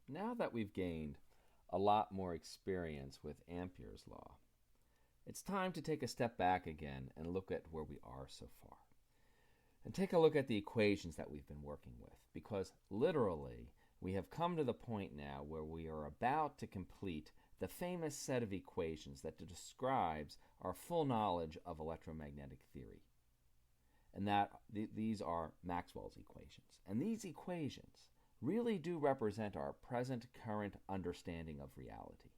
Now that we've gained a lot more experience with Ampere's law, it's time to take a step back again and look at where we are so far. And take a look at the equations that we've been working with, because literally we have come to the point now where we are about to complete the famous set of equations that describes our full knowledge of electromagnetic theory. And that these are Maxwell's equations. And these equations really do represent our present current understanding of reality.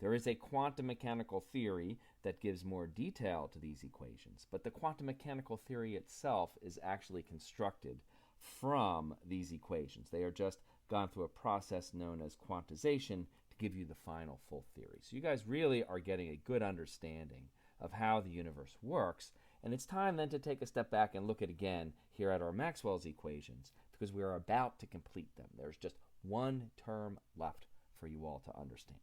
There is a quantum mechanical theory that gives more detail to these equations, but the quantum mechanical theory itself is actually constructed from these equations. They are just gone through a process known as quantization to give you the final full theory. So you guys really are getting a good understanding of how the universe works, and it's time then to take a step back and look at again here at our Maxwell's equations, because we are about to complete them. There's just one term left for you all to understand.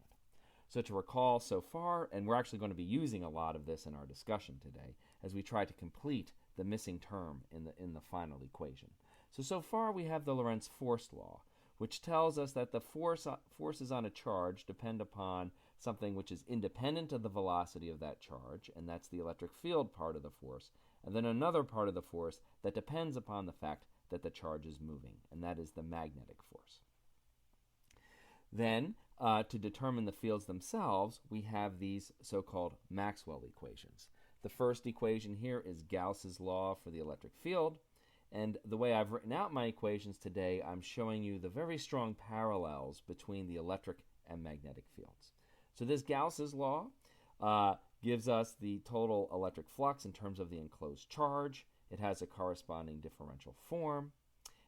So to recall so far, and we're actually going to be using a lot of this in our discussion today as we try to complete the missing term in the final equation. So far we have the Lorentz force law, which tells us that the forces on a charge depend upon something which is independent of the velocity of that charge, and that's the electric field part of the force, and then another part of the force that depends upon the fact that the charge is moving, and that is the magnetic force. Then, to determine the fields themselves, we have these so-called Maxwell equations. The first equation here is Gauss's law for the electric field, and the way I've written out my equations today, I'm showing you the very strong parallels between the electric and magnetic fields. So this Gauss's law gives us the total electric flux in terms of the enclosed charge. It has a corresponding differential form,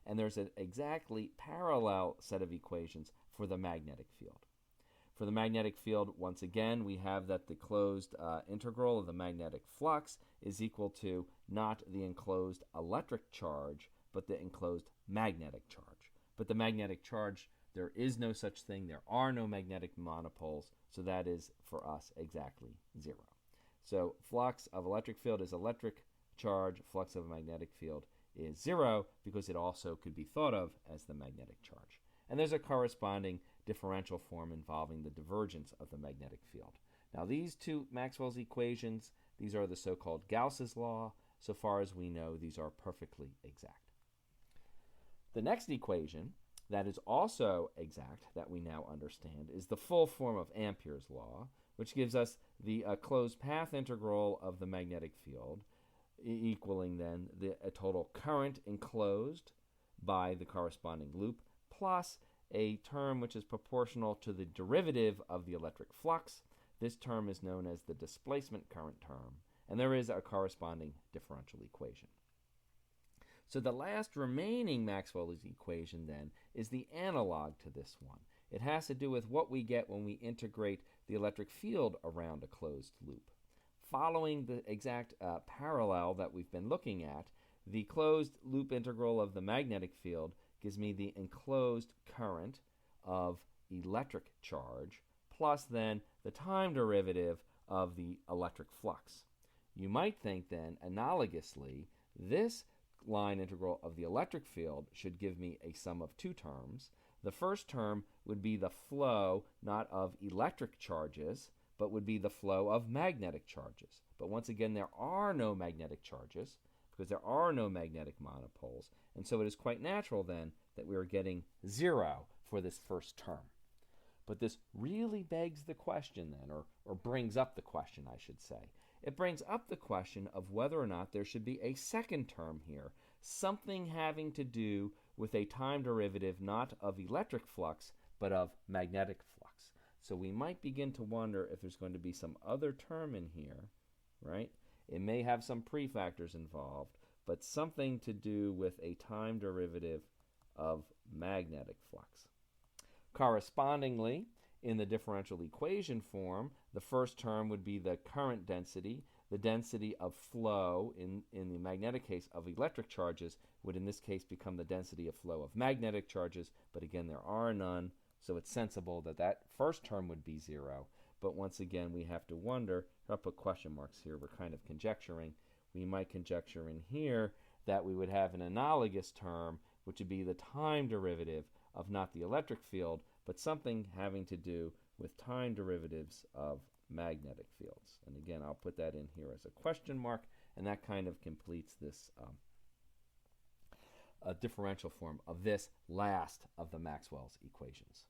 and there's an exactly parallel set of equations for the magnetic field. For the magnetic field, once again, we have that the closed integral of the magnetic flux is equal to not the enclosed electric charge, but the enclosed magnetic charge. But the magnetic charge, there is no such thing. There are no magnetic monopoles, so that is, for us, exactly 0. So flux of electric field is electric charge. Flux of a magnetic field is 0, because it also could be thought of as the magnetic charge. And there's a corresponding differential form involving the divergence of the magnetic field. Now these two Maxwell's equations, these are the so-called Gauss's law. So far as we know, these are perfectly exact. The next equation that is also exact, that we now understand, is the full form of Ampere's law, which gives us the closed path integral of the magnetic field, equaling then a total current enclosed by the corresponding loop, plus a term which is proportional to the derivative of the electric flux. This term is known as the displacement current term, and there is a corresponding differential equation. So the last remaining Maxwell's equation then is the analog to this one. It has to do with what we get when we integrate the electric field around a closed loop. Following the exact parallel that we've been looking at, the closed loop integral of the magnetic field gives me the enclosed current of electric charge, plus then the time derivative of the electric flux. You might think then, analogously, this line integral of the electric field should give me a sum of two terms. The first term would be the flow not of electric charges, but would be the flow of magnetic charges. But once again, there are no magnetic charges, because there are no magnetic monopoles, and so it is quite natural then that we are getting 0 for this first term. But this really begs the question then, or brings up the question, I should say. It brings up the question of whether or not there should be a second term here, something having to do with a time derivative not of electric flux, but of magnetic flux. So we might begin to wonder if there's going to be some other term in here, right? It may have some prefactors involved, but something to do with a time derivative of magnetic flux. Correspondingly, in the differential equation form, the first term would be the current density. The density of flow, in the magnetic case of electric charges, would in this case become the density of flow of magnetic charges, but again, there are none, so it's sensible that that first term would be 0. But once again, we have to wonder, I'll put question marks here, we're kind of conjecturing. We might conjecture in here that we would have an analogous term, which would be the time derivative of not the electric field, but something having to do with time derivatives of magnetic fields. And again, I'll put that in here as a question mark, and that kind of completes this differential form of this last of the Maxwell's equations.